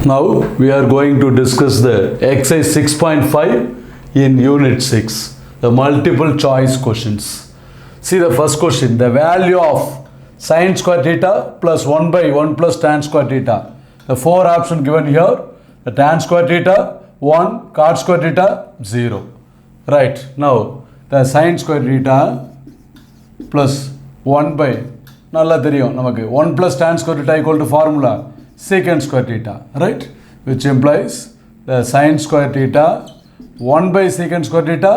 Now we are going to discuss the exercise 6.5 in unit 6, the multiple choice questions. See the first question, the value of sin square theta plus 1 by 1 plus tan square theta. The four options given here, the tan square theta 1, cot square theta 0. Right, now the sin square theta plus 1 by, நல்லா தெரியும் நமக்கு 1 plus tan square theta equal to formula secant square theta, right? Which implies the sin square theta 1 by secant square theta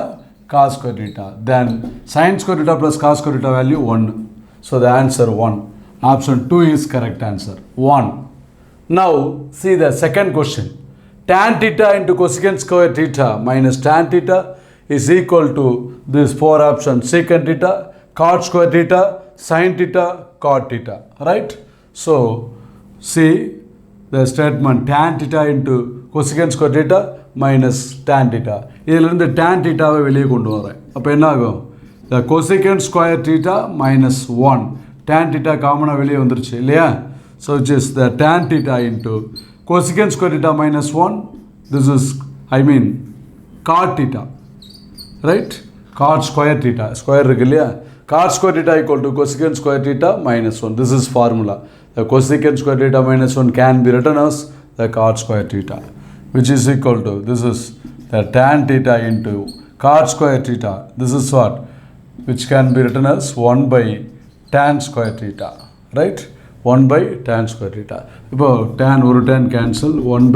cos square theta. Then sin square theta plus cos square theta value 1. So the answer 1. Option 2 is correct answer. 1. Now see the second question. Tan theta into cosecant square theta minus tan theta is equal to this four options: secant theta, cot square theta, sin theta, cot theta, right? So see the statement tan theta into cosecant square theta minus tan theta. இதிலிருந்து tan theta வெளியே கொண்டு வரேன். அப்போ என்ன ஆகும்? The cosecant square theta minus 1. Tan theta காமனாக வெளியே வந்துருச்சு இல்லையா? So which is the tan theta into cosecant square theta minus 1. This is, I mean, cot theta, right? Cot square theta. Square இருக்கு இல்லையா? Cot square theta equal to cosecant square theta minus 1. This is formula. The cosecant square theta minus 1 can be written as the cot square theta, which is equal to, this is the tan theta into cot square theta. This is what? Which can be written as 1 by tan square theta, right? 1 by tan square theta. இப்போ tan ஒரு tan cancel, 1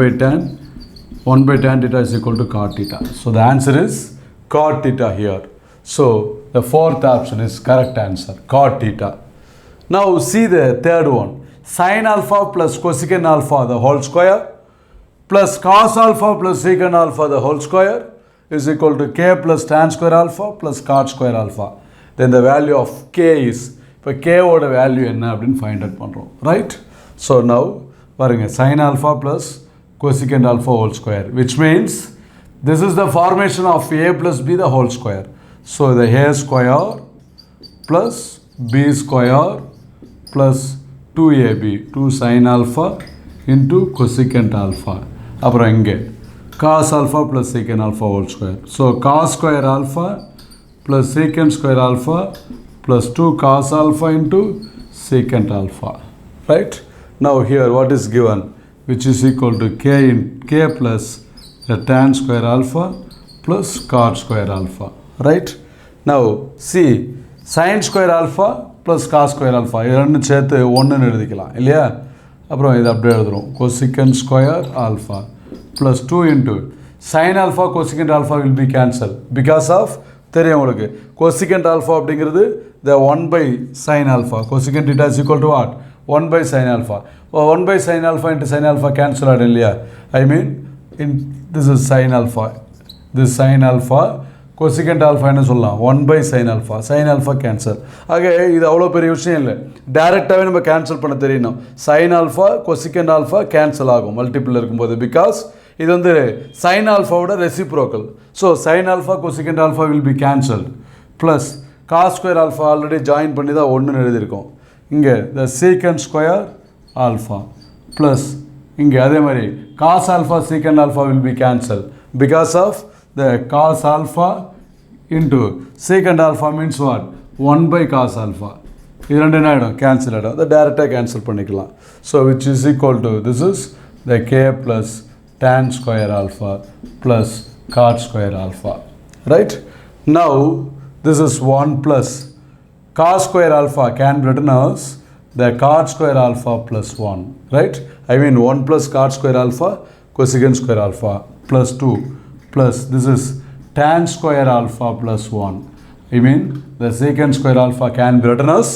by tan theta is equal to cot theta. So the answer is cot theta here. So the fourth option is correct answer, cot theta. Now see the third one. Sin alpha plus cosecant alpha the whole square plus cos alpha plus secant alpha the whole square is equal to k plus tan square alpha plus cot square alpha. Then the value of k is, இப்போ k ஓட value என்ன அப்படின்னு find out பண்ணுறோம், right? So now பாருங்க, sin alpha plus cosecant alpha whole square, which means this is the formation of a plus b the whole square. So the a square plus b square plus 2ab, 2 sin alpha into cosecant alpha. அப்புறம் இங்கே cos alpha plus secant alpha whole square. So cos square alpha plus secant square alpha plus 2 cos alpha into secant alpha, right? Now here what is given, which is equal to k plus the tan square alpha plus cot square alpha, right? Now see sin square alpha plus cos square alpha இது ரெண்டு சேர்த்து 1ன்னு எழுதிக்கலாம் இல்லையா? அப்புறம் இது அப்படியே எழுதுறோம், cosecant square alpha plus 2 into sin alpha cosecant alpha will be cancelled because of, தெரியும் உங்களுக்கு, cosecant alpha அப்படிங்கிறது the 1 by sin alpha, cosecant theta is equal to what? 1 by sin alpha. 1 by sin alpha into sin alpha cancel ஆகிடும் இல்லையா? I mean this is sin alpha, this sin alpha, cosecant alpha என்ன சொல்லலாம், 1 by sin alpha cancel. ஆக இது அவ்வளோ பெரிய விஷயம் இல்லை, டைரெக்டாகவே நம்ம கேன்சல் பண்ண தெரியணும். sin alpha cosecant alpha cancel ஆகும் மல்டிபிள் இருக்கும்போது, பிகாஸ் இது வந்து sin alphaவோட reciprocal. So sin alpha cosecant alpha will be cancelled. Plus cos square alpha already join பண்ணி தான் 1ன்னு எழுதியிருக்கோம். இங்கே the secant square alpha plus இங்கே அதே மாதிரி cos alpha secant alpha will be cancelled because of the cos alpha into secant alpha means what? 1 by cos alpha. இது ரெண்டு என்ன ஆகிடும், கேன்சல் ஆகிடும். அதை டைரெக்டாக கேன்சல் பண்ணிக்கலாம். So which is equal to, this is the k plus tan square alpha plus cot square alpha, right? Now this is 1 plus cos square alpha can be written as the cot square alpha plus 1, right? I mean 1 plus cot square alpha cosecant square alpha plus 2 plus this is tan square alpha plus 1. I mean the secant square alpha can be written as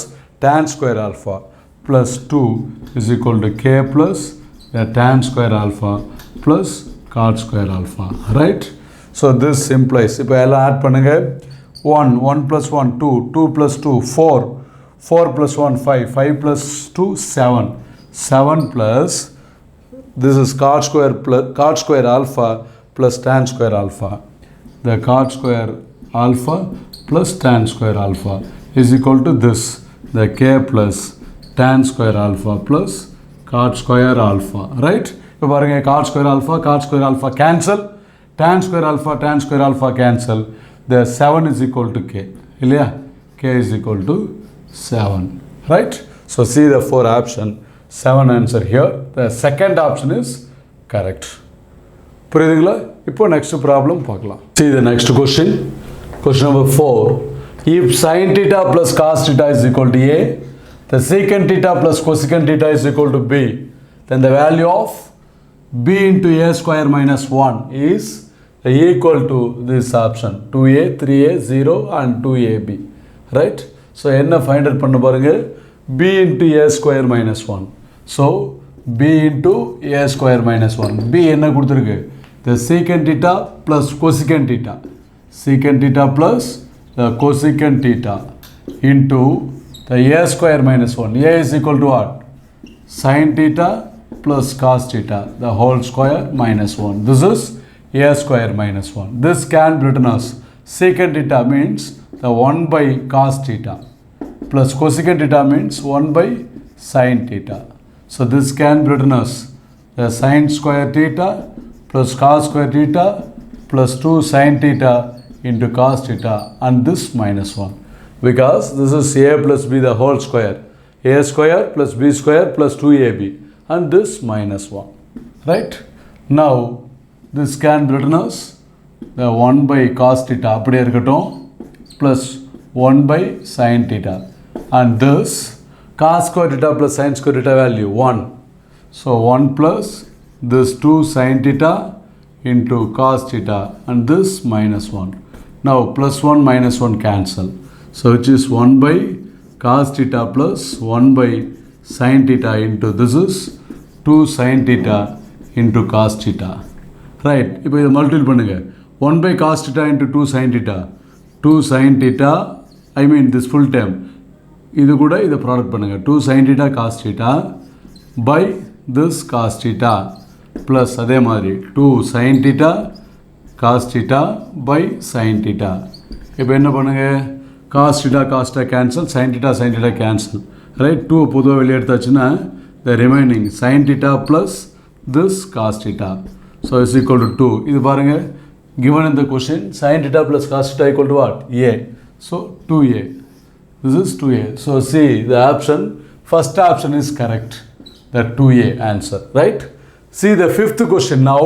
tan square alpha plus 2 is equal to k plus the tan square alpha plus cot square alpha, right? So this implies, இப்போ எல்லாம் add பண்ணுங்க, 1 plus 1 2 plus 2 4 plus 1 5 plus 2 7 plus this is cot square alpha plus tan square alpha. The cot square alpha plus tan square alpha is equal to this, the k plus tan square alpha plus cot square alpha, right? இப்போ பாருங்கள் cot square alpha cancel, tan square alpha cancel. The 7 is equal to k. இல்லையா? K is equal to 7. Right? So see the 4 option. 7 answer here. The second option is correct. புரியுதுங்களா? இப்போ next problem பார்க்கலாம். See the next question. Question number 4. If sin theta plus cos theta is equal to A, the secant theta plus cosecant theta is equal to B, then the value of B into A square minus 1 is equal to this option 2A, 3A, 0 and 2AB. Right? So என்ன find out பண்ண பாருங்க, B into A square minus 1. So B into A square minus 1. B என்ன கொடுத்துருக்கு? The secant theta plus cosecant theta. Secant theta plus the cosecant theta into the A square minus 1. A is equal to what? Sin theta plus cos theta, the whole square minus 1. This is A square minus 1. This can be written as secant theta means the 1 by cos theta plus cosecant theta means 1 by sin theta. So this can be written as the sin square theta plus cos square theta plus 2 sin theta into cos theta and this minus 1. Because this is A plus B the whole square. A square plus B square plus 2AB and this minus 1. Right? Now this can be written as the 1 by cos theta அப்படியே இருக்கட்டும் plus 1 by sin theta and this cos square theta plus sin square theta value 1. So 1 plus this 2 sin theta into cos theta and this minus 1. Now plus 1 minus 1 cancel. So which is 1 by cos theta plus 1 by sin theta into this is 2 sin theta into cos theta. Right? இப்போ இதை multiple பண்ணுங்க. 1 by cos theta into 2 sin theta. 2 sin theta, I mean this full term. இது கூட இதை product பண்ணுங்க. 2 sin theta cos theta by this cos theta plus அதே மாதிரி 2 sin theta cos theta by sin theta. இப்போ என்ன பண்ணுங்க? cos theta cancel, sin theta cancel. Right? 2 பொதுவாக வெளியே எடுத்தாச்சுன்னா the remaining sin theta plus this cos theta. So is equal to 2. இது பாருங்க, given in the question sin theta plus cos theta equal to what? A. So 2A. This is 2A. So see the option, first option is correct. The 2A answer. Right? See the fifth question now.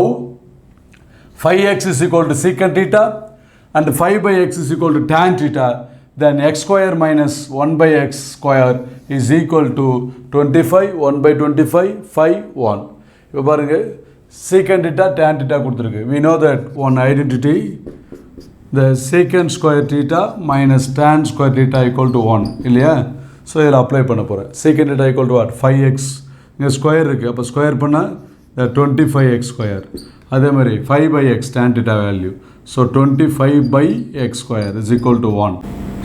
5x is equal to secant theta and 5 by x is equal to tan theta. Then x square minus 1 by x square is equal to 25, 1 by 25, 5, 1. இப்போ பாருங்க, secant theta, tan theta கொடுத்துருக்கு. We know that one identity, the secant square theta minus tan square theta equal to 1. இல்லையா? So இதில் apply பண்ண போகிறேன். secant theta equal to what? 5x. இங்கே square இருக்குது, அப்போ ஸ்கொயர் பண்ணால் the 25x square. அதே மாதிரி 5 by x tan theta value. So 25 by x square is equal to 1.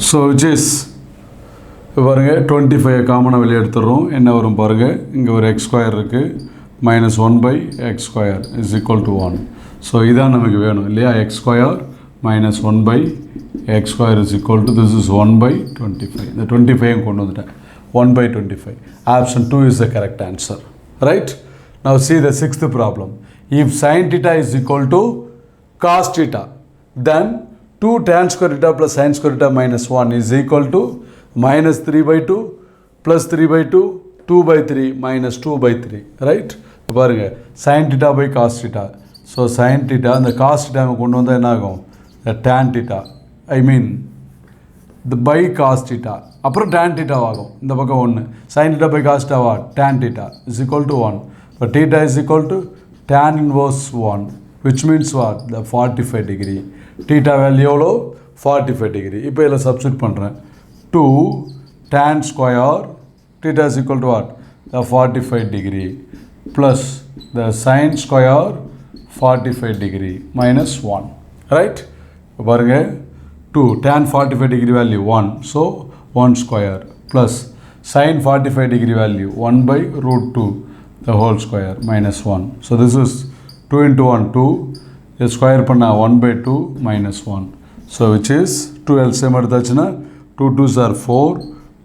So which is, பாருங்க 25 காமனாக வெளியே எடுத்துடுறோம். என்ன வரும் பாருங்கள், இங்கே ஒரு x square இருக்குது, minus 1 by x square is equal to 1. So இதான் நமக்கு வேணும் இல்லையா? x square minus 1 by x square is equal to, this is 1 by 25. இந்த 25 கொண்டு வந்துட்டேன். 1 by 25. Option 2 is the correct answer. Right? Now see the sixth problem. If sin theta is equal to cos theta, then 2 tan square theta plus sin square theta minus 1 is equal to minus 3 by 2 plus 3 by 2, 2 by 3 minus 2 by 3. Right? பாருங்க, sin theta by cos theta. So sin theta, அந்த cos theta கொண்டு வந்தால் என்ன ஆகும்? The tan theta, I mean the by cos theta, அப்புறம் tan theta ஆகும். இந்த பக்கம் 1. sin theta by cos theta what? Tan theta is equal to 1. But theta is equal to tan inverse 1, which means what? The 45 degree. Theta value எவ்வளோ? 45 degree. இப்போ இதில் substitute பண்ணுறேன். 2 tan square theta is equal to what? The 45 degree plus the sin square 45 degree minus 1. Right? பாருங்க, 2 tan 45 degree value 1. So 1 square plus sin 45 degree value 1 by root 2 the whole square minus 1. So this is 2 into 1 2. The square பண்ணா 1 by 2 minus 1. So which is 2 LCM எடுத்தாச்சுன்னா 2 2s are 4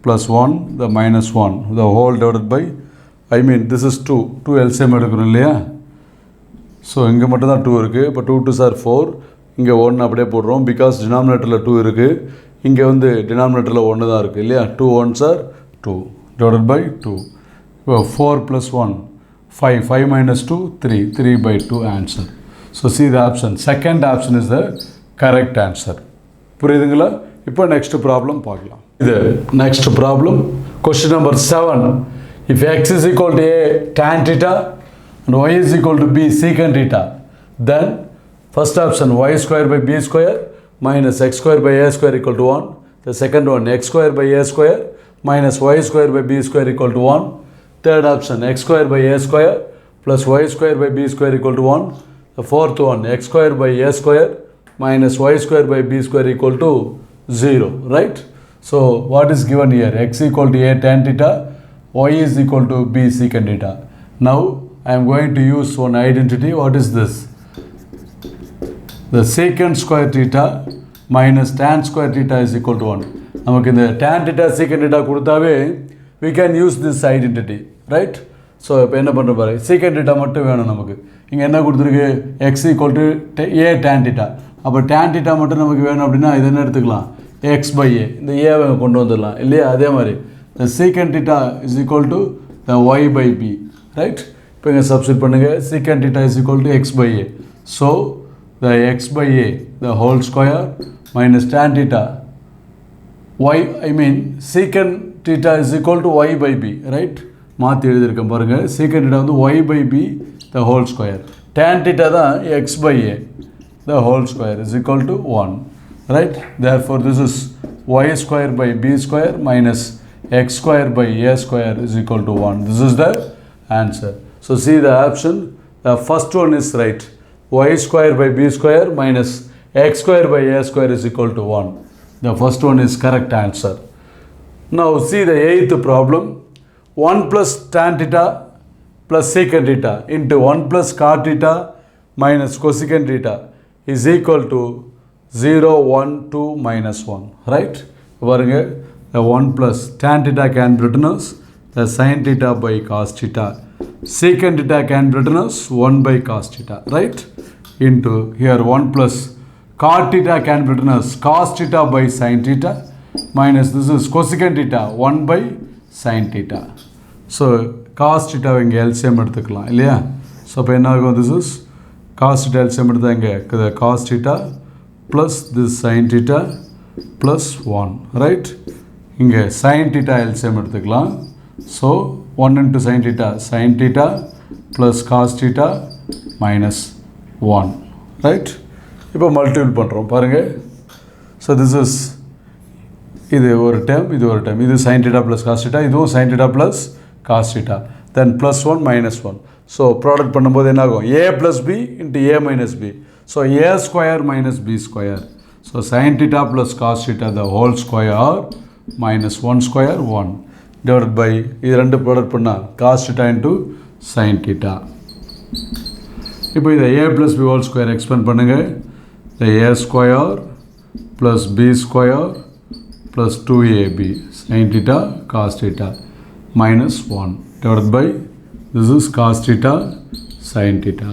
plus 1 the minus 1 the whole divided by, I mean this is 2 LCM எடுக்கணும் இல்லையா? So இங்கே மட்டும் தான் 2 இருக்குது. இப்போ 2 2s are 4, இங்கே 1 அப்படியே போடுறோம். பிகாஸ் டினாமினேட்டரில் 2 இருக்குது, இங்கே வந்து டினாமினேட்டரில் 1 தான் இருக்குது இல்லையா. 2 1s are 2 divided by 2. இப்போ 4 plus 1 5, 5 minus 2 3, 3 by 2 answer. So see the option, second option is the correct answer. புரியுதுங்களா? இப்போ நெக்ஸ்ட் ப்ராப்ளம் பார்க்கலாம். இது next problem question number 7. If x is equal to a tan theta and y is equal to b secant theta, then first option y square by b square minus x square by a square equal to 1. The second one x square by a square minus y square by b square equal to 1. Third option x square by a square plus y square by b square equal to 1. The fourth one x square by a square minus y square by b square equal to 0, right? So what is given here? X equal to a tan theta, y is equal to b secant theta. Now I am going to use one identity. What is this? The secant square theta minus tan square theta is equal to 1. நமக்கு இந்த tan theta secant theta கொடுத்தாவே we can use this identity, right? So இப்போ என்ன பண்ணுற பாரு, secant theta மட்டும் வேணும் நமக்கு. இங்கே என்ன கொடுத்துருக்கு? x equal to a tan theta. அப்போ tan theta மட்டும் நமக்கு வேணும் அப்படின்னா இது என்ன எடுத்துக்கலாம்? x by a. இந்த ஏவை கொண்டு வந்துடலாம் இல்லையா. அதே மாதிரி the secant theta is equal to the y by b, right? இப்போ இங்கே சப்ஸ்டிட் பண்ணுங்கள். secant theta is equal to x by a. So the x by a the whole square minus tan theta y, I mean secant theta is equal to y by b, right? மாற்றி எழுதியிருக்கேன் பாருங்கள். secant theta வந்து y by b the whole square. tan theta தான் x by a the whole square is equal to 1, right? Therefore this is y square by b square minus x square by a square is equal to 1. This is the answer. So see the option, the first one is right. Y square by b square minus x square by a square is equal to 1. The first one is correct answer. Now see the 8th problem. 1 plus tan theta plus secant theta into 1 plus cot theta minus cosecant theta is equal to 0, 1, 2, minus 1, right? பாருங்க, the 1 plus tan theta can be written as the sin theta by cos theta. Secant theta can be written as 1 by cos theta, right? Into here 1 plus cot theta can be written as cos theta by sin theta minus this is cosecant theta 1 by sin theta. So cos theta இங்கே LCM எடுத்துக்கலாம் இல்லையா. So இப்போ என்ன ஆகும்? This is cos theta LCM எடுத்தா இங்கே cos theta plus this sin theta plus 1, right? இங்கே sin theta LCM எடுத்துக்கலாம். So 1 into sin theta plus cos theta minus 1, right? இப்போ மல்டிபிள் பண்ணுறோம் பாருங்கள். ஸோ திஸ் இஸ் இது ஒரு டேர்ம், இது ஒரு டேர்ம், இது sin theta plus cos theta, இதுவும் sin theta plus cos theta, then plus 1 minus 1. So product பண்ணும்போது என்ன ஆகும்? a plus b into a minus b. So a square minus b square. So sin theta plus cos theta the whole square minus 1 square 1 divided by இது ரெண்டு product பண்ணால் cos theta into sin theta. இப்போ இதை a plus b whole square expand பண்ணுங்கள். the a square plus b square plus 2ab sin theta cos theta minus 1 divided by this is cos theta sin theta.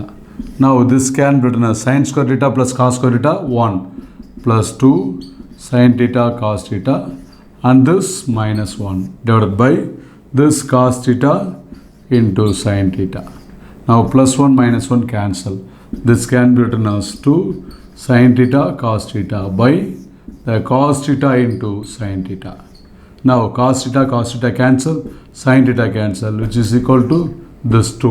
Now this can be written as sin square theta plus cos square theta 1 plus 2 sin theta cos theta and this minus 1 divided by this cos theta into sin theta. Now plus 1 minus 1 cancel. This can be written as 2 sin theta cos theta by the cos theta into sin theta. Now cos theta cancel, sin theta cancel, which is equal to this 2.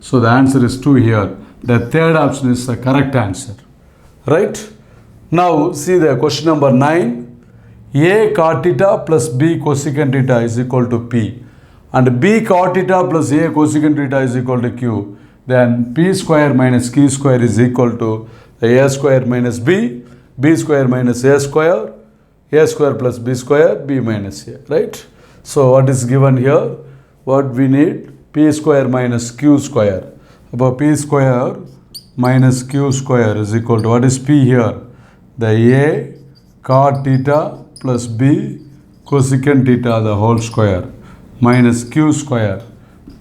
So the answer is 2 here. The third option is the correct answer, right? Now see the question number 9. A cot theta plus b cosecant theta is equal to p and b cot theta plus a cosecant theta is equal to q. Then p square minus q square is equal to a square minus b square minus a square plus b square, b minus a, right? So what is given here? What we need? P square minus q square. About p square minus q square is equal to, what is p here? The a cot theta plus b cosecant theta the whole square minus q square.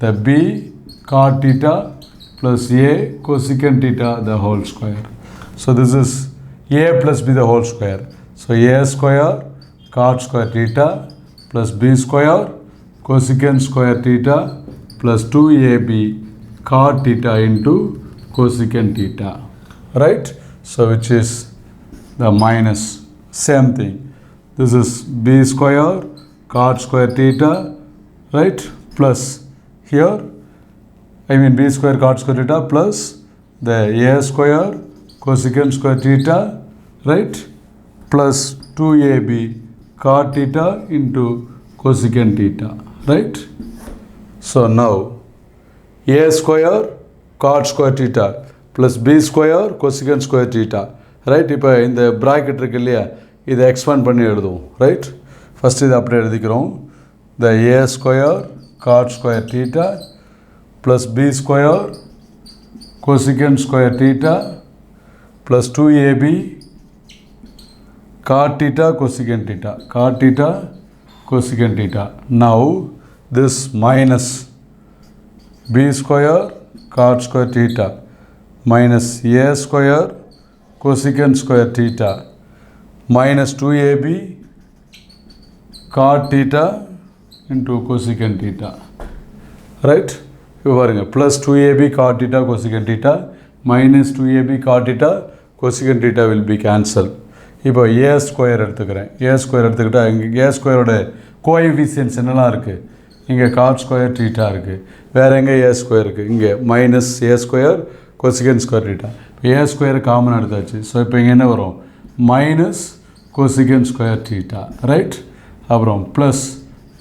The b cot theta plus a cosecant theta the whole square. So this is a plus b the whole square. So a square cot square theta plus b square cosecant square theta plus 2ab cot theta into cosecant theta, right? So which is the minus, same thing. This is b square cot square theta, right? Plus here, I mean b square cot square theta plus the a square cosecant square theta, right? Plus 2ab cot theta into cosecant theta, right? So now a square cot square theta plus b square cosecant square theta, right? இப்போ இந்த bracket இருக்கு இல்லையா, இதை expand பண்ணி எழுதுவோம், right? First இது அப்படியே எழுதிக்கிறோம். The a square cot square theta plus b square cosecant square theta plus 2ab cot theta cosecant theta, cot theta cosecant theta. Now this minus b square cot square theta minus a square cosecant square theta minus 2ab cot theta into cosecant theta, right? இப்போ பாருங்க, plus 2ab cot theta cosecant theta minus 2ab cot theta cosecant theta will be cancelled. இப்போ a square எடுத்துக்கிறேன். a square எடுத்துக்கிட்டால் இங்கே a ஸ்கொயரோட coefficients என்னெல்லாம் இருக்குது? இங்கே cot ஸ்கொயர் theta இருக்குது. வேறு எங்கே a ஸ்கொயர் இருக்குது? இங்கே minus a square cosecant square theta. a square common எடுத்தாச்சு. ஸோ இப்போ இங்கே என்ன வரும்? Minus cosecant square theta, right? அப்புறம் ப்ளஸ்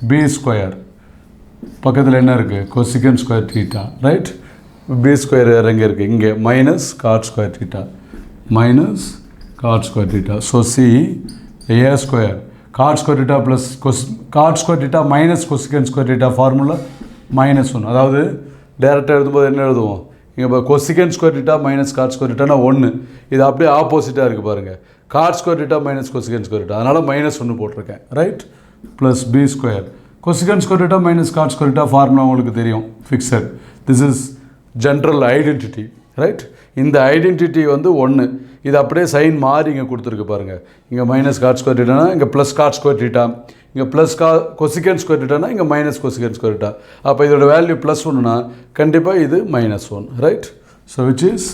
b ஸ்கொயர் பக்கத்தில் என்ன இருக்குது? cosecant square theta, right? b square வேறு எங்கே இருக்குது? இங்கே minus cot square theta, minus cot square theta. So see a square cot square theta plus cot square theta minus cosecant square theta formula minus 1. அதாவது டேரெக்டாக எழுதும்போது என்ன எழுதுவோம்? இங்கே இப்போ cosecant square theta minus cot square theta 1. இது அப்படியே ஆப்போசிட்டாக இருக்குது பாருங்கள். cot square theta minus cosecant square theta, அதனால் மைனஸ் 1 போட்டிருக்கேன், right? Plus b square cosecant square theta minus cot square theta formula உங்களுக்கு தெரியும், fixed. This is general identity, right? இந்த ஐடென்டிட்டி வந்து 1. இது அப்படியே சைன் மாறி இங்கே கொடுத்துருக்கு பாருங்கள். இங்கே மைனஸ் காட் ஸ்கொயர் டீட்டானா இங்கே ப்ளஸ் காட் ஸ்கொயர் டீட்டா, இங்கே ப்ளஸ் கொசிகன் ஸ்கொயர் டீட்டானா இங்கே மைனஸ் கொசிகன் ஸ்கொயர் டீட்டா. அப்போ இதோட வேல்யூ ப்ளஸ் 1னா கண்டிப்பாக இது minus 1, right? So which is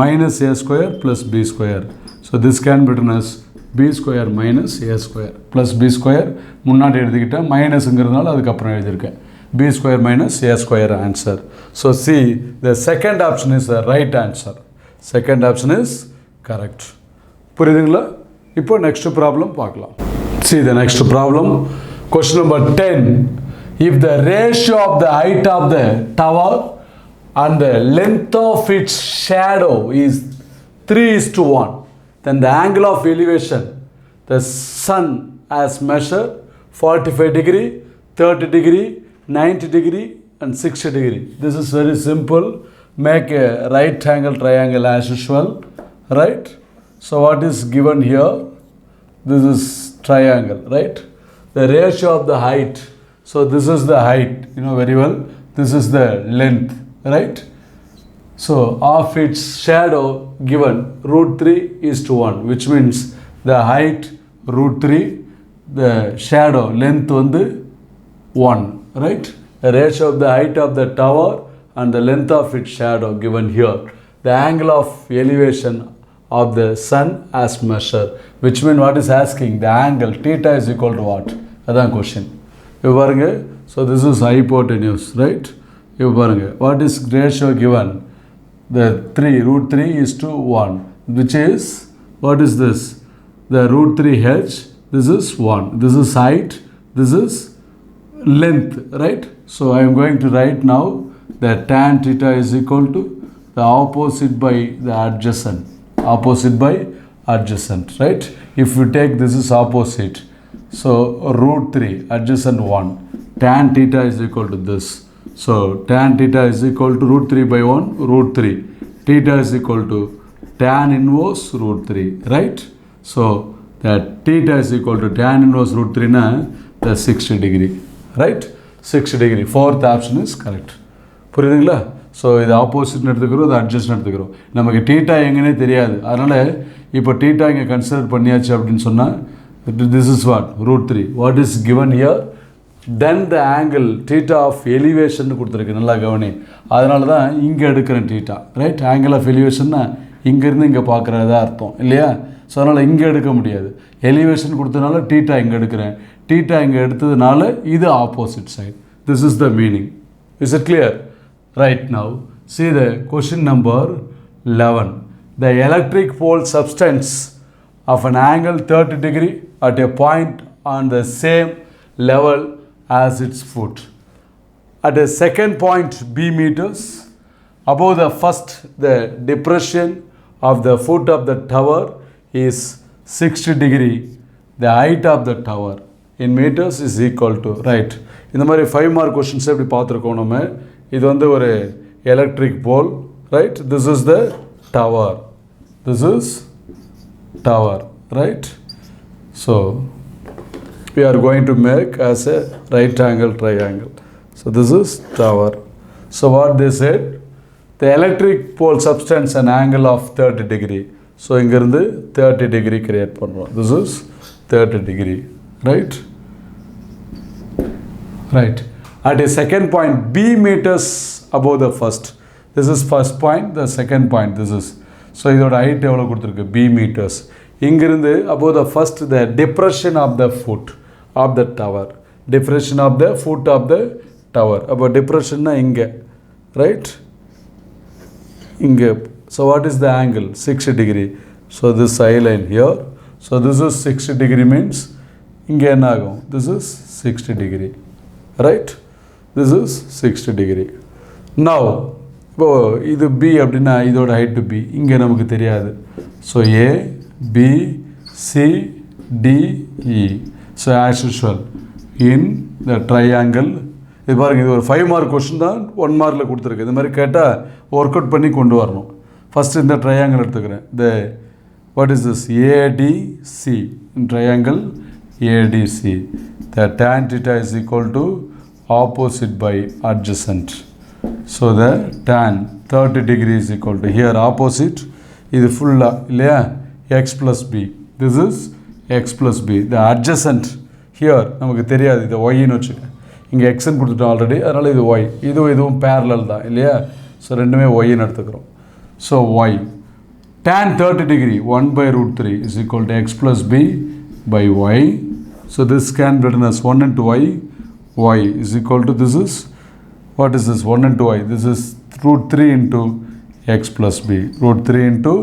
minus a square plus b square. So this can be written as b square minus a square plus b square முன்னாடி எழுதிக்கிட்டேன், மைனஸுங்கிறதுனால அதுக்கப்புறம் எழுதியிருக்கேன். b square minus a square answer. So see the second option is the right answer. Second option is correct. புரியுதுங்களா? இப்போ next problem பார்க்கலாம். See the next problem. Question number 10. If the ratio of the height of the tower and the length of its shadow is 3:1, then the angle of elevation the sun has measured 45 degree, 30 degree, 90 degree and 60 degree. This is very simple. Make a right angle triangle as usual. Right? So what is given here? This is triangle, right? The ratio of the height. So this is the height, you know very well. This is the length, right? So of its shadow given √3:1, which means the height √3, the shadow length வந்து 1, right? The ratio of the height of the tower and the length of its shadow given here. The angle of elevation of the sun as measured, which means what is asking? The angle theta is equal to what? That's the question. You பாருங்க, so this is hypotenuse, right? You பாருங்க, what is ratio given? The √3:1, which is, what is this? The √3h, this is 1. This is height, this is length, right? So I am going to write now that tan theta is equal to the opposite by the adjacent. Opposite by adjacent, right? If you take this is opposite, so √3 adjacent 1, tan theta is equal to this. So tan theta is equal to √3 by 1, √3. Theta is equal to tan inverse √3, right? So that theta is equal to tan inverse √3 na the 60 degree, right? 60 degree. Fourth option is correct. புரியுதுங்களா? So இது opposite எடுத்துக்கிறோம், இது adjust எடுத்துக்கிறோம். நமக்கு theta எங்கன்னே தெரியாது, அதனால் இப்போ theta இங்கே கன்சிடர் பண்ணியாச்சு அப்படின்னு சொன்னால் this is what root 3 what is given here, then the angle theta of elevation கொடுத்துருக்கு, நல்லா கவனி. அதனால தான் இங்கே எடுக்கிறேன் theta, ரைட்? angle of elevation-னா இங்கேருந்து இங்கே பார்க்குறதா அர்த்தம் இல்லையா? ஸோ அதனால் இங்கே எடுக்க முடியாது. எலிவேஷன் கொடுத்தனால theta இங்கே எடுக்கிறேன், theta இங்கே எடுத்ததுனால இது opposite side. this is the meaning. Is it clear? Right, now see the question number 11. The electric pole substance of an angle 30 degree at a point on the same level as its foot. At a second point b meters above the first, the depression of the foot of the tower is 60 degree. The height of the tower in meters is equal to, right? இந்த மாதிரி 5 mark questions எப்படி பார்த்துருக்கோம் நம்ம. இது வந்து ஒரு electric pole, right? This is the tower. This is tower, right? So we are going to make as a right angle triangle. So this is tower. So what they said, the electric pole substance an angle of 30 degree. So இங்கிருந்து 30 degree create பண்ணுறோம். This is 30 degree, right? Right. At a second point b meters above the first. This is first point, the second point this is. So இதோட height எவ்வளோ கொடுத்துருக்கு, b meters. இங்கிருந்து above the first, the depression of the foot of the tower. Depression of the foot of the tower. அப்போ depressionனா இங்கே, right? இங்கே. So what is the angle? 60 degree. So this eye line here. So this is 60 degree means இங்கே என்ன ஆகும்? This is 60 degree. Right? This is 60 degree. Now, இப்போ இது B அப்படின்னா இதோட height B இங்கே நமக்கு தெரியாது. So A, B, C, D, E. So as usual, in the triangle, இது பாருங்கள், இது ஒரு 5 mark கொஸ்டின் தான் 1 markல கொடுத்துருக்கு. இது மாதிரி கேட்டால் ஒர்க் அவுட் பண்ணி கொண்டு வரணும். ஃபஸ்ட்டு இந்த ட்ரையாங்கிள் எடுத்துக்கிறேன். The what is this? ADC. In triangle ADC, the tan theta is equal to opposite by adjacent. So the tan 30 degree is equal to, here opposite, இது ஃபுல்லாக இல்லையா, x plus b. This is x plus b. The adjacent here நமக்கு தெரியாது, இது yன்னு வச்சுக்க. இங்கே xன்னு கொடுத்துட்டோம் already, அதனால் இது y. இதுவும் parallel தான் இல்லையா? ஸோ ரெண்டுமே yன்னு எடுத்துக்கிறோம். So y tan 30 degree 1 by root 3 is equal to x plus b by y. So this can be written as 1 into y. Y is equal to, this is, what is this, 1 into y? This is root 3 into x plus b. Root 3 into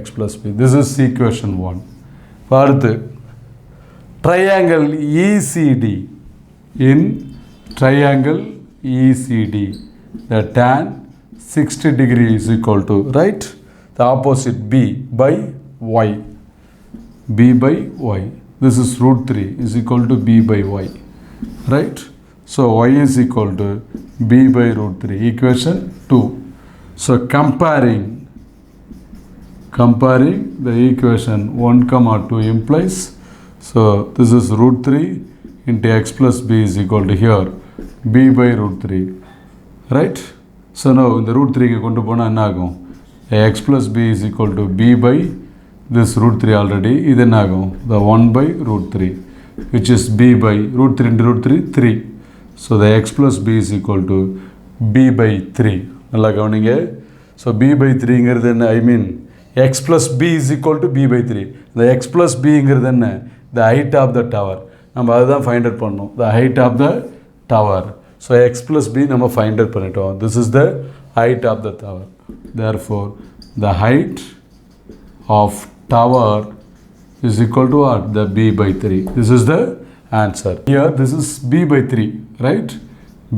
x plus b. This is equation 1. அடுத்து triangle ECD. In triangle ECD, the tan 60 degree is equal to, right, the opposite b by y. B by y. This is root 3 is equal to b by y. Right? So y is equal to b by root 3. Equation 2. So comparing the equation 1, 2 implies, so this is root 3 into x plus b is equal to, here b by root 3. Right? So now இந்த root 3 கொண்டு போனால் என்ன ஆகும்? x plus b is equal to b by this root 3 already. இது என்ன ஆகும்? The 1 by root 3. Which is b by root 3 into root 3, 3. So the x plus b is equal to b by 3. நல்லா கவனிங்க. So b by 3 ங்கிறது என்ன? I mean x plus b is equal to b by 3. The x plus b ங்கிறது என்ன? The height of the tower. நம்ம அதுதான் find out பண்ணணும். The height of the tower. So x plus b நம்ம find out பண்ணிட்டோம். This is the height of the tower. Therefore, the height of tower is equal to what? The b by 3. This is the answer. Here this is b by 3, right?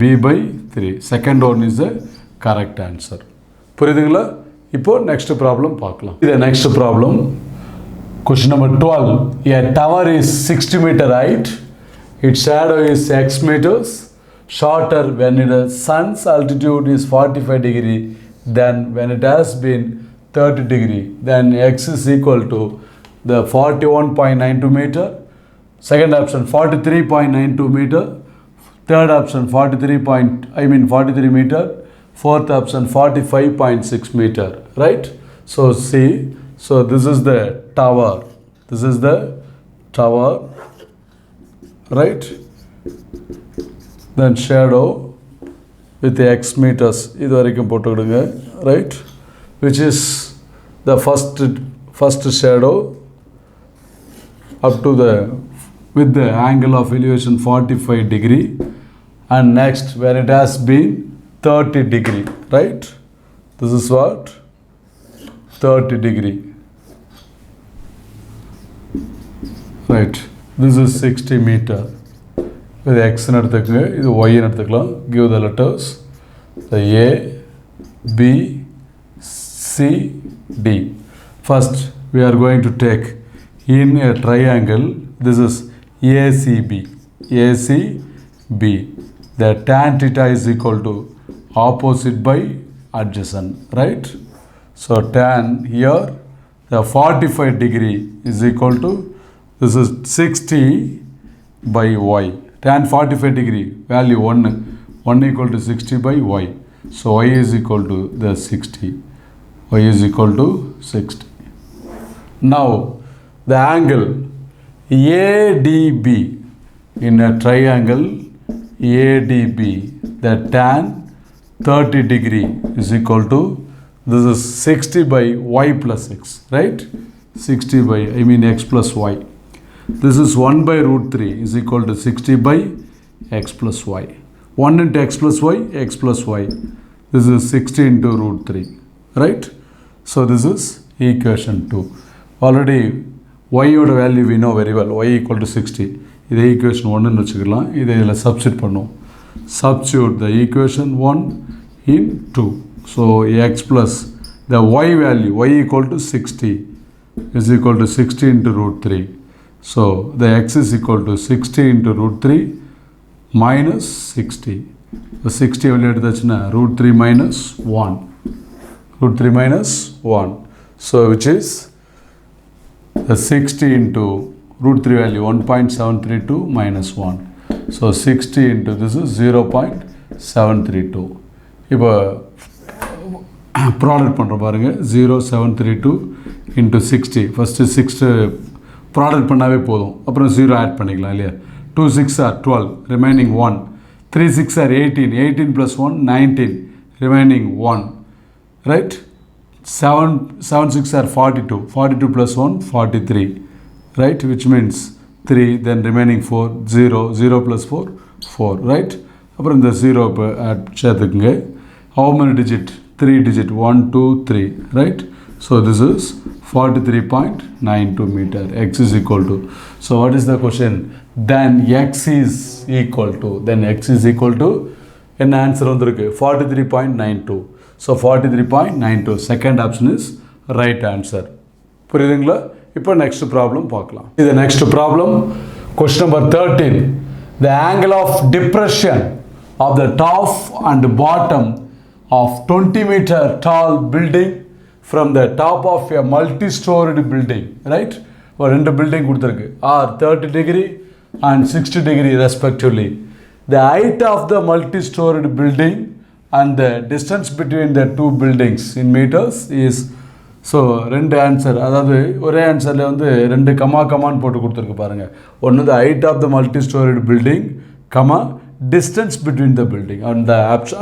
b by 3. Second one is the correct answer. புரியுதுங்களா? இப்போ next problem பார்க்கலாம். The next problem, question number 12. A tower is 60 meter height. Its shadow is x meters shorter when the sun's altitude is 45 degree than when it has been 30 degree. Then x is equal to the 41.92 meter. Second option 43.92 meter. Third option 43 meter. Fourth option 45.6 meter, right? So see, so this is the tower. This is the tower, right? Then shadow with the x meters, right? Which is the first shadow up to the with the angle of elevation 45 degree, and next when it has been 30 degree, right? This is what? 30 degree, right? This is 60 meter. With x எடுத்துக்கங்க, இது y எடுத்துக்கலாம். Give the letters, the A, B, C, D. First, we are going to take in a triangle. This is ACB. ACB. The tan theta is equal to opposite by adjacent, right? So tan here, the 45 degree is equal to, this is 60 by y. Tan 45 degree, value 1 equal to 60 by y. So y is equal to the 60. Y is equal to 60. Now, the angle ADB in a triangle ADB, the tan 30 degree is equal to, this is 60 by y plus x, right? 60 by, x plus y. This is 1 by root 3 is equal to 60 by x plus y. 1 into x plus y, x plus y. This is 60 into root 3, right? So this is equation 2. Already y oda value we know very well, y equal to 60. This equation 1 nu vechikalam. Idha substitute பண்ணுவோம். Substitute the equation 1 in 2. So x plus the y value, y equal to 60 is equal to 60 into root 3. So the x is equal to 60 into root 3 minus 60. The 60 value எடுத்தாச்சுனா root 3 minus 1. Root 3 minus 1. So which is the 60 into root 3 value 1.732 minus 1. So 60 into this is 0.732. இப்போ product பண்ணுறோம் பாருங்கள். 0.732 into 60. First 6 product பண்ணாவே போதும். அப்புறம் 0 add பண்ணிக்கலாம் இல்லையா? 2 6 are 12, remaining 1. 3 6 are 18, 18 plus 1 19, remaining 1, right? 7 6 are 42, 42 plus 1 43, right? Which means 3, then remaining 4, 0, 0 plus 4 4, right? அப்புறம் இந்த 0 இப்போ ஆட் சேர்த்துக்குங்க. How many digit? 3 digit, 1 2 3, right? So this is 43.92 meter. X is equal to, so what is the question? Then x is equal to, என்ன answer வந்திருக்கு? 43.92. So 43.92, second option is right answer. புரியுதுங்களா? இப்போ next problem பார்க்கலாம். இது next problem, question number 13. The angle of depression of the top and bottom of 20 meter tall building from the top of a multi-storied building, right? ஒரு ரெண்டு building கொடுத்திருக்கு, are 30 degree and 60 degree respectively. The height of the multi-storied building and the distance between the two buildings in meters is, so ரெண்டு answer, அதாவது ஒரே ஆன்சரில் வந்து ரெண்டு கமான்னு போட்டு கொடுத்துருக்கு பாருங்கள். ஒன்று the height of the multi-storied building, distance between the building,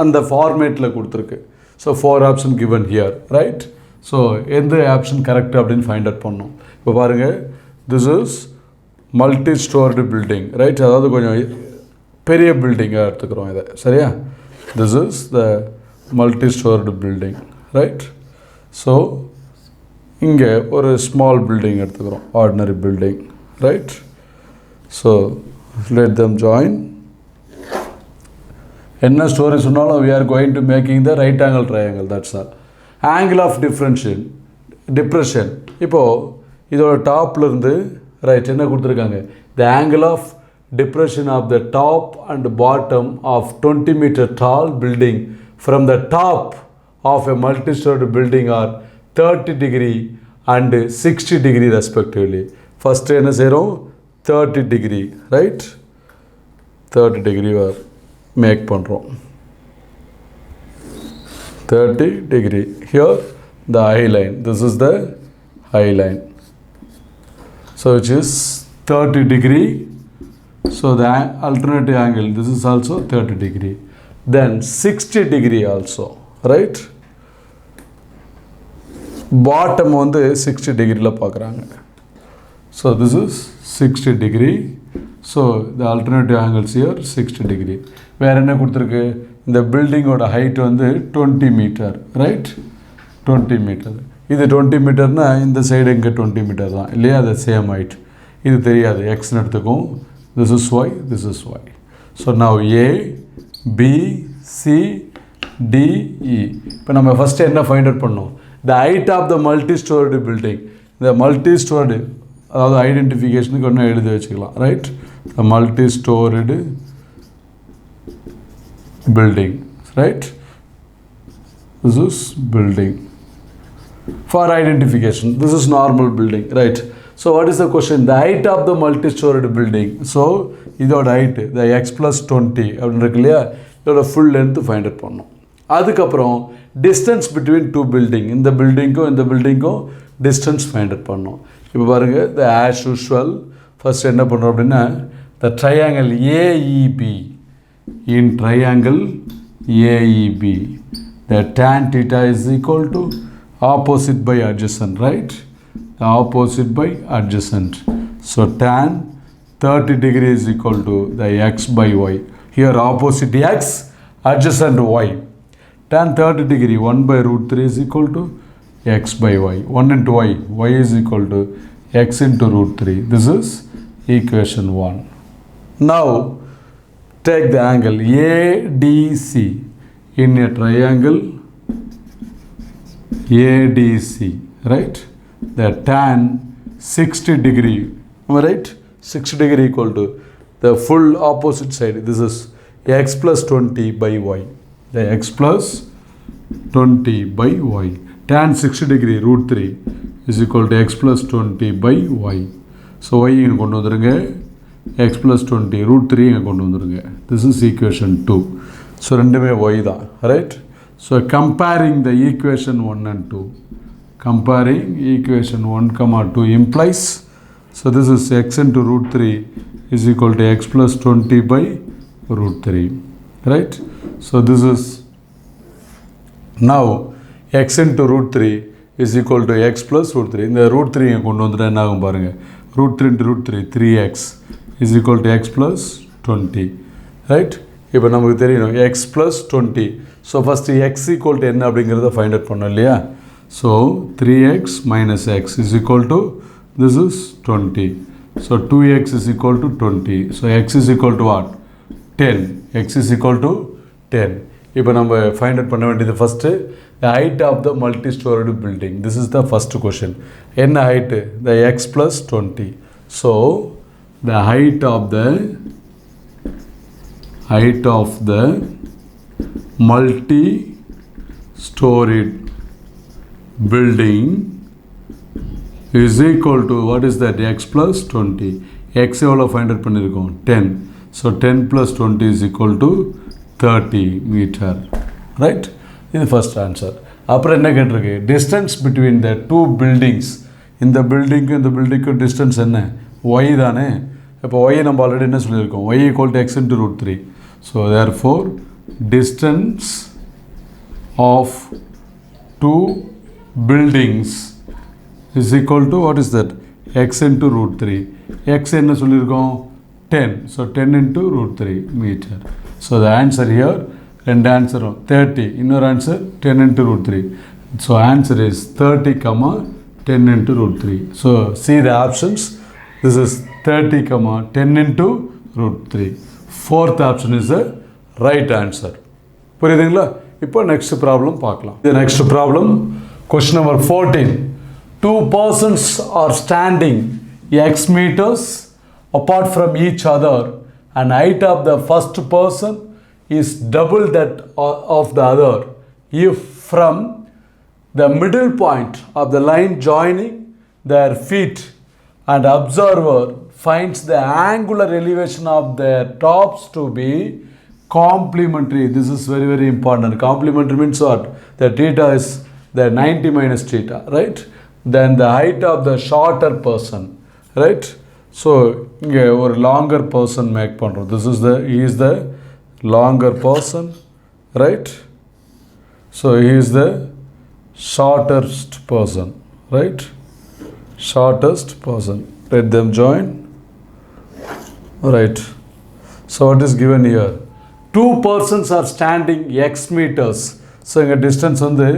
அந்த ஃபார்மேட்டில் கொடுத்துருக்கு. So 4 option given here, right? So எந்த ஆப்ஷன் கரெக்ட் அப்படின்னு ஃபைண்ட் அவுட் பண்ணணும். இப்போ பாருங்கள், this is multi-storied building, right? அதாவது கொஞ்சம் பெரிய பில்டிங்காக எடுத்துக்கிறோம் இதை, சரியா? This is the multi-storied building, right? So இங்கே ஒரு small building எடுத்துக்கிறோம், ordinary building, right? So let them join. என்ன ஸ்டோரி சொன்னாலும் we are going to making the right angle triangle, that's all. Angle of depression, இப்போது இதோட டாப்பில் இருந்து right என்ன கொடுத்துருக்காங்க? The angle of depression of the top and bottom of 20 meter tall building from the top of a multi-storied building are 30 degree and 60 degree respectively. First என்ன செய்கிறோம்? 30 degree, right? 30 degree make பண்ணுறோம். 30 degree. Here the eye line, this is the eye line, so which is 30 degree. So the alternative angle, this is also 30 degree. Then 60 degree also, right? Bottom வந்து 60 degree பார்க்குறாங்க. So this is 60 degree. So the alternative angles here 60 degree. வேறு என்ன கொடுத்துருக்கு? இந்த பில்டிங்கோட height வந்து 20 metre, right? 20 metre. இது 20 மீட்டர்னா இந்த side இங்கே 20 மீட்டர் தான் இல்லையா? அது சேம் ஹைட். இது தெரியாது, எக்ஸ்னு எடுத்துக்கும். This is y, this is y. So now A, B, C, D, E. இப்போ நம்ம ஃபஸ்ட்டு என்ன ஃபைண்ட் அவுட் பண்ணோம்? The height of the multi-storied building. The multi-storied, அதாவது ஐடென்டிஃபிகேஷனுக்கு ஒன்று எழுதி வச்சுக்கலாம், right? The multi-storied building, right? This is building. For identification, this is normal building, right? So what is the question? The height of the multi-storied building. So இதோட height, the x plus 20 அப்படின்னு இருக்கு இல்லையா? இதோட full length find out பண்ணணும். அதுக்கப்புறம் distance between two building, இந்த பில்டிங்கும் இந்த பில்டிங்கும் distance find out பண்ணணும். இப்போ பாருங்க, the as usual first என்ன பண்ணுறோம் அப்படின்னா, the triangle AEB, in triangle AEB, the tan theta is equal to opposite by adjacent, right? The opposite by adjacent. So tan 30 degree is equal to the x by y. Here opposite x, adjacent y. Tan 30 degree 1 by root 3 is equal to x by y. 1 into y, y is equal to x into root 3. This is equation 1. Now take the angle ADC in a triangle ADC, right? The tan 60 degree, am I right? 60 degree equal to the full opposite side. This is x plus 20 by y. The x plus 20 by y. Tan 60 degree root 3 is equal to x plus 20 by y. So y இங்க கொண்டு வந்துருங்க, x plus 20 root 3 இங்க கொண்டு வந்துருங்க. This is equation 2. So ரெண்டுமே y தான், right? So comparing the equation 1 and 2. Comparing equation 1 comma 2 implies, so this is x into root 3 is equal to x plus 20 by root 3, right? So this is now x into root 3 is equal to x plus root 3. இந்த root 3 இங்க கொண்டு வந்துட்டா என்ன ஆகும் பாருங்க, root 3 into root 3, 3x is equal to x plus 20, right? இப்போ நமக்கு தெரியணும் x plus 20. So first x equal to என்ன அப்படிங்கிறத find out பண்ணோம் இல்லையா? So 3x minus x is equal to, this is 20. So 2x is equal to 20. So x is equal to what? 10. X is equal to 10. இப்போ நம்ம find out பண்ண வேண்டியது first, the height of the multi-storied building. This is the first question. என்ன height? The x plus 20. So the height of the multi-storied building is equal to, what is that? X plus 20. X எவ்வளோ find out பண்ணியிருக்கோம்? 10. So 10 plus 20 is equal to 30 meter, right? இது first answer. அப்புறம் என்ன கேட்டிருக்கு? Distance between the two buildings. இந்த பில்டிங்க்கும் இந்த பில்டிங்க்கும் distance என்ன? y தானே. இப்போ y நம்ம ஆல்ரெடி என்ன சொல்லியிருக்கோம்? y equal to x into root 3. So therefore distance of two buildings is equal to, what is that? X into root 3. X என்ன சொல்லியிருக்கோம்? 10. So 10 into root 3 meter. So the answer here, ரெண்டு answer 30. இன்னொரு answer 10 into root 3. So answer is 30 comma 10 into root 3. So see the options. This is 30 comma 10 into root 3. Fourth option is the right answer. புரியுதுங்களா? இப்போ next problem பார்க்கலாம். The next problem, question number 14. Two persons are standing x meters apart from each other and height of the first person is double that of the other if from the middle point of the line joining their feet and observer finds the angular elevation of their tops to be complementary. This is very, very important. Complementary means what? The theta is the 90 minus theta, right? Then the height of the shorter person, right? So இங்கே ஒரு longer person make பண்ணுறோம். This is the, he is the longer person, right? So he is the shortest person, right? Shortest person. Let them join. Right. So what is given here? Two persons are standing x meters. So இங்கே distance வந்து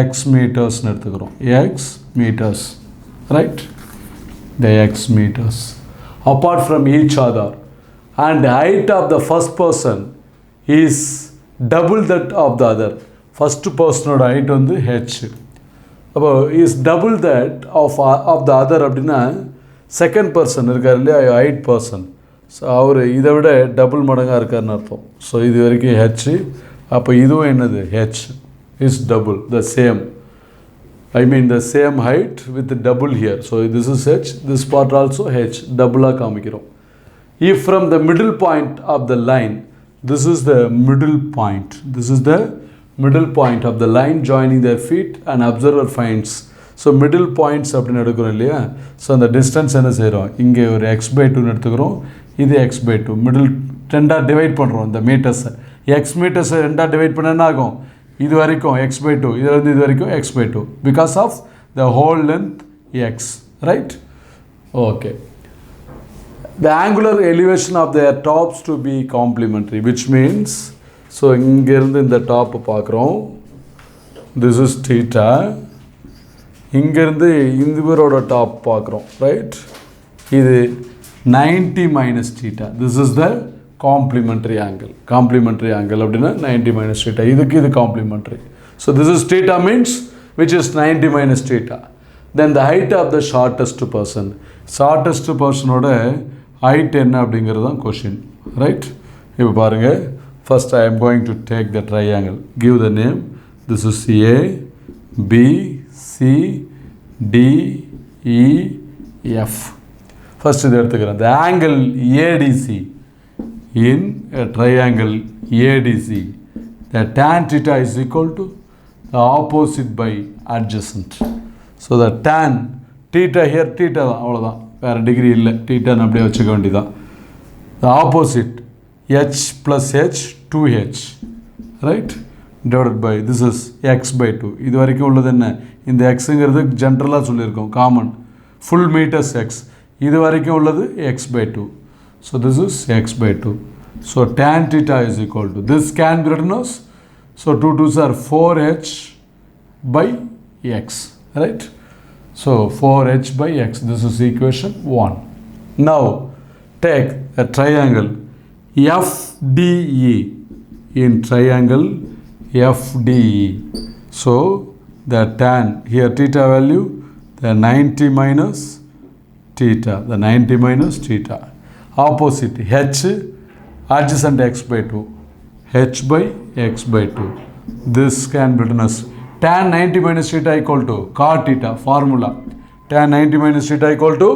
x meters எடுத்துக்கிறோம். X meters, right? The x meters apart from each other, and the height of the first person is double that of the other. First person ஓட height வந்து h. அப்போ is double that of the other அப்படின்னா second person இருக்கார் இல்லையா, height person. So அவர் இதை விட double மடங்காக இருக்காருன்னு அர்த்தம். ஸோ இது வரைக்கும் ஹெச். அப்போ இதுவும் என்னது, H is double the same. I mean the same height with the double here. So this is h, this part also h, டபுளாக காமிக்கிறோம். If from the middle point of the line, this is the middle point. This is the middle point of the line joining their feet, and observer finds. So middle points அப்படின்னு எடுக்கிறோம் இல்லையா. So அந்த distance என்ன செய்கிறோம், இங்கே ஒரு x/2 எடுத்துக்கிறோம், இது x/2. மிடில் ரெண்டாக டிவைட் பண்ணுறோம் இந்த மீட்டர்ஸை. எக்ஸ் மீட்டர்ஸை ரெண்டாக டிவைட் பண்ண என்ன ஆகும், இது வரைக்கும் x/2, இதில் இது வரைக்கும் x/2 because of the whole length x, right? Okay. The angular elevation of their tops to be complementary, which means, so இங்கேருந்து இந்த டாப்பு பார்க்குறோம், this is theta. இங்கேருந்து இந்த பேரோட டாப் பார்க்குறோம், ரைட்? இது 90 minus theta. This is the complementary angle. Complementary angle அப்படின்னா 90 minus theta. இதுக்கு இது complementary. So this is theta means which is 90 minus theta. Then the height of the shortest person. Shortest personோட height என்ன அப்படிங்கிறது தான் question, right? இப்போ பாருங்கள், first I am going to take the triangle. Give the name. This is A, B, C, D, E, F. First இது எடுத்துக்கிறேன். The angle ADC in a triangle ADC, the tan theta is equal to the opposite by adjacent. So the tan theta here, theta தான், அவ்வளோதான், வேறு degree இல்லை, theta அப்படியே வச்சுக்க வேண்டியதான். The opposite h plus h 2h, right, divided by this is x/2. இது வரைக்கும் உள்ளது என்ன, இந்த xங்கிறது ஜென்ரலாக சொல்லியிருக்கோம், காமன், ஃபுல் மீட்டர்ஸ் x. இது வரைக்கும் உள்ளது x/2. So this is x/2. So tan theta is equal to, this can be written as, so 2 2s are 4h by x, right? So 4h by x. This is equation 1. Now take a triangle FDE. In triangle FDE, so the tan here, theta value, the 90 minus theta, the 90 minus theta. Opposite h, adjacent x/2, h by x/2. This can be written as tan 90 minus theta equal to cot theta. Formula tan 90 minus theta equal to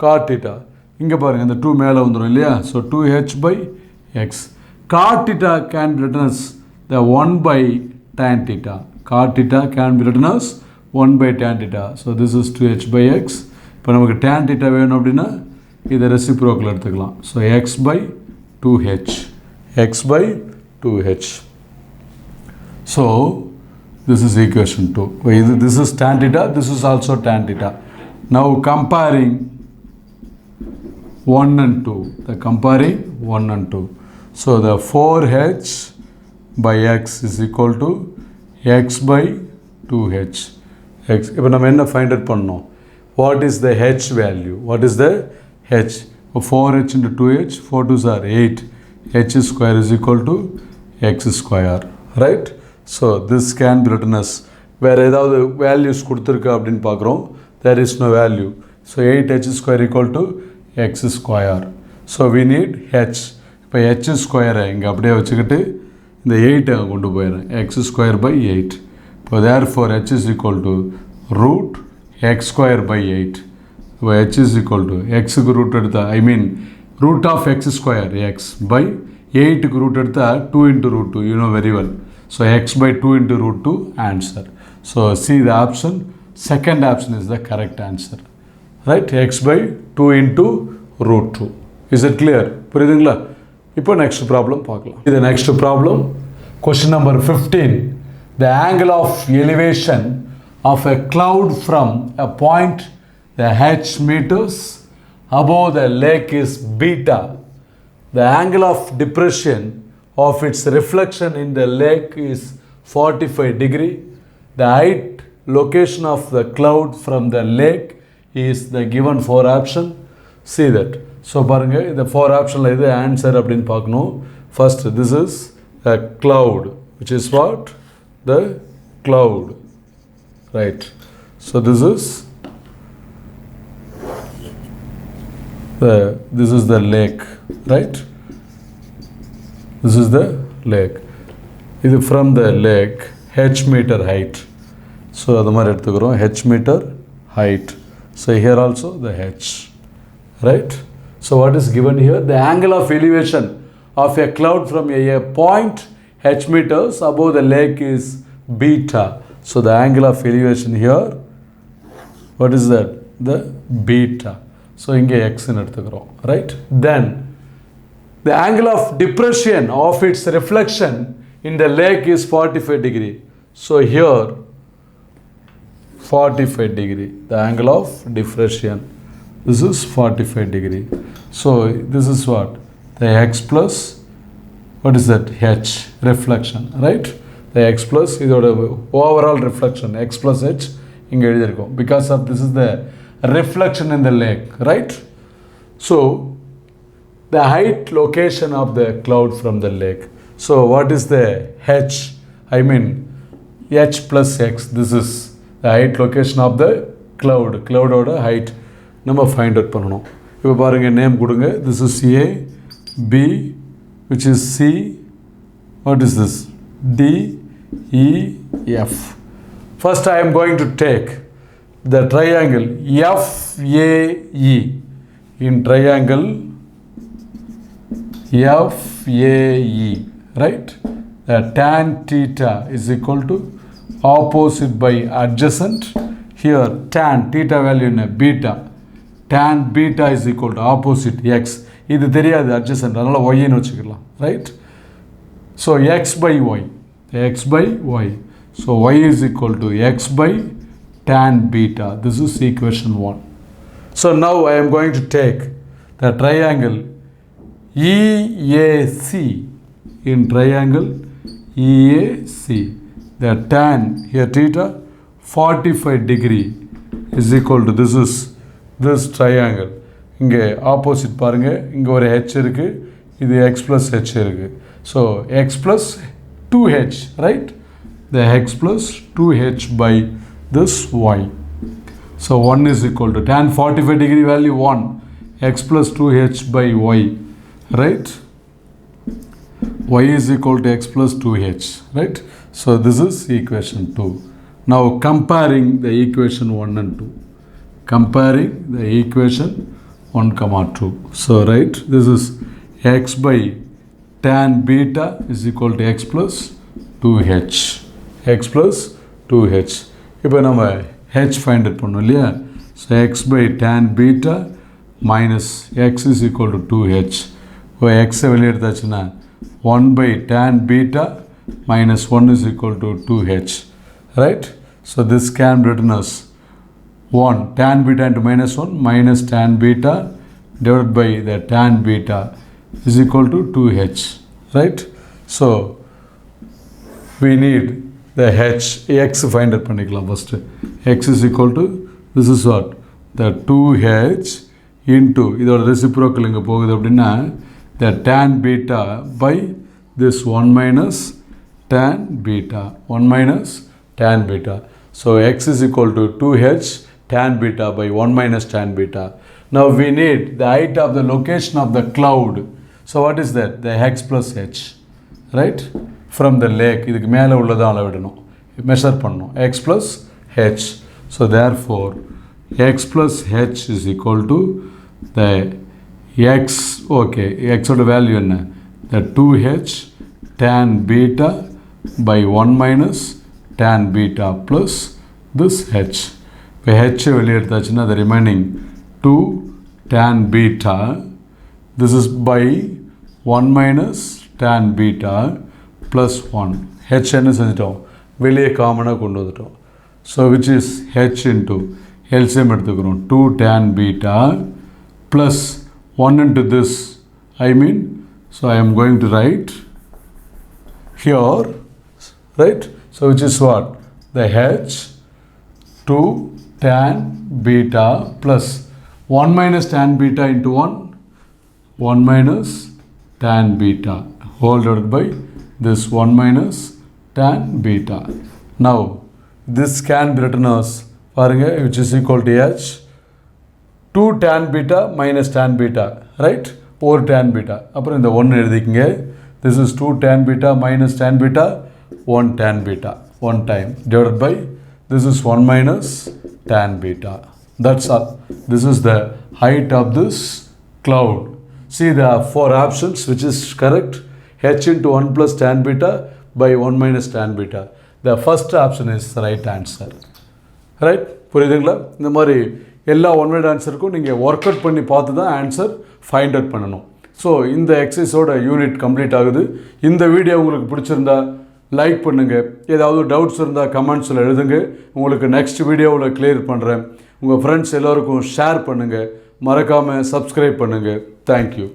cot theta. இங்கே பாருங்கள், இந்த 2 மேலே வந்துடும் இல்லையா. So 2h by x. Cot theta can be written as the 1 by tan theta. Cot theta can be written as 1 by tan theta. So this is 2h by x. இப்போ நமக்கு tan theta வேணும் அப்படின்னா இதை reciprocal எடுத்துக்கலாம். So x by 2h. x by 2h. So this is equation 2. This is tan theta. This is also tan theta. Now comparing 1 and 2. The comparing 1 and 2. So the 4h by x is equal to x by 2h. X. இப்போ நம்ம என்ன find out பண்ணோம்? What is the h value? What is the h? 4h into 2h, 4 2s are 8. h square is equal to x square, right? So this can be written as, வேறு ஏதாவது values கொடுத்துருக்கா அப்படின்னு பார்க்குறோம். There is no value. So 8h square equal to x square. So we need h. இப்போ h ஸ்கொயரை இங்கே அப்படியே வச்சுக்கிட்டு இந்த 8 கொண்டு போயிடுறேன், x square by 8. இப்போ therefore h is equal to root x square by 8. இப்போ h is equal to, xக்கு ரூட் எடுத்தா, I mean root of x square x by 8 க்கு root எடுத்தா 2 into root 2, you know very well. So x by 2 into root 2 answer. So see the option, second option is the correct answer. Right, x by 2 into root 2. Is it clear? புரியுதுங்களா? இப்போ next problem பார்க்கலாம். The next problem, question number 15. The angle of elevation of a cloud from a point the h meters above the lake is beta. The angle of depression of its reflection in the lake is 45 degree. The height location of the cloud from the lake is the given 4 option. See that. So பாருங்க இந்த 4 optionல இது answer அப்படினு பார்க்கணும். First, this is a cloud, which is what? The cloud. Right. So this is the lake, right? This is the lake. This is from the lake, h meter height. So அது மாதிரி எடுத்துக்கிறோம், h meter height. So here also the h, right? So what is given here? The angle of elevation of a cloud from a point h meters above the lake is beta. So the angle of elevation here, what is that? The beta. So இங்கே x ன்னு எடுத்துக்கிறோம், right? Then the angle of depression of its reflection in the lake is 45 degree. So here 45 degree, the angle of depression. This is 45 degree. So this is what? The x plus, what is that? H, reflection, right? The x plus இதோட overall reflection, x plus h இங்கே எழுதியிருக்கோம். Because of this is the reflection in the lake, right? So the height location of the cloud from the lake. So what is the h? I mean h plus x. This is the height location of the cloud. Cloud oda height நம்ம find out பண்ணணும். இப்போ பாருங்க name கொடுங்க. This is A, B, which is C. What is this? D, E, F. First I am going to take the triangle FAE. In triangle FAE, right? The tan theta is equal to opposite by adjacent. Here tan theta value in a beta. Tan beta is equal to opposite x. இது தெரியாது adjacent, அதனால y ன்னு வச்சுக்கலாம், right? So x by y, x by y. So y is equal to x by tan beta. This is equation 1. So now I am going to take the triangle EAC. In triangle EAC, the tan here theta 45 degree is equal to this triangle. இங்கே opposite பாருங்க, இங்கே ஒரு h இருக்கு, இது x plus h இருக்கு. So x plus 2h, right? The x plus 2h by this y. So 1 is equal to tan 45 degree value 1, x plus 2h by y, right? Y is equal to x plus 2h, right? So this is equation 2. Now comparing the equation 1 and 2. Comparing the equation 1, 2. So right, this is x by tan beta is equal to x plus 2h. X plus 2h. இப்போ நம்ம h find it பண்ணோம் இல்லையா? So x by tan beta minus x is equal to 2h. இப்போ x வெளியே எடுத்தாச்சுன்னா 1 by tan beta minus 1 is equal to 2h, right? So this can be written as 1 tan beta into minus 1 minus tan beta divided by the tan beta is equal to 2h, right? So we need the h, x find out பண்ணிக்கலாம் first. X is equal to, this is what? The 2h into, இதோட reciprocal இங்க போகுது அப்படின்னா the tan beta by this 1 minus tan beta. 1 minus tan beta. So x is equal to 2h tan beta by 1 minus tan beta. Now we need the height of the location of the cloud. So what is that? The x plus h, right? From the lake. இதுக்கு மேலே உள்ளதான் அளவிடணும், measure பண்ணணும். X plus h. So therefore x plus h is equal to the x, okay, x ஓட value என்ன? the 2h tan beta by 1 minus tan beta plus this h. இப்போ h வெளியே எடுத்தாச்சுன்னா the remaining 2 tan beta, this is by 1 minus tan beta plus 1. h என்ன செஞ்சிட்டோம், வெளியே காமனாக கொண்டு வந்துட்டோம். So which is h into LCM எடுத்துக்கிறோம் 2 tan beta plus 1 into this, I mean, so I am going to write here, right? So which is what? The h 2 tan beta plus 1 minus tan beta into 1 minus tan beta whole divided by this 1 minus tan beta. Now this can be written as which is equal to h 2 tan beta minus tan beta, right? Over tan beta. அப்புறம் இந்த 1 எழுதிக்கிங்க. This is 2 tan beta minus tan beta, 1 tan beta, 1 time divided by this is 1 minus tan beta. That's all. This is the height of this cloud. See the 4 options which is correct. H into 1 plus tan beta by 1 minus tan beta. The first option is the right answer. Right? புரியுதுங்களா? இந்த மாதிரி எல்லா one word ஆன்சருக்கும் நீங்கள் work out பண்ணி பார்த்து தான் answer find out பண்ணணும். So இந்த எக்ஸசைஸோட யூனிட் கம்ப்ளீட் ஆகுது. இந்த வீடியோ உங்களுக்கு பிடிச்சிருந்தா லைக் பண்ணுங்கள். ஏதாவது டவுட்ஸ் இருந்தால் கமெண்ட்ஸில் எழுதுங்க. உங்களுக்கு நெக்ஸ்ட் வீடியோவில் கிளியர் பண்ணுறேன். உங்கள் ஃப்ரெண்ட்ஸ் எல்லோருக்கும் ஷேர் பண்ணுங்கள். மறக்காமல் சப்ஸ்கிரைப் பண்ணுங்கள். தேங்க்யூ.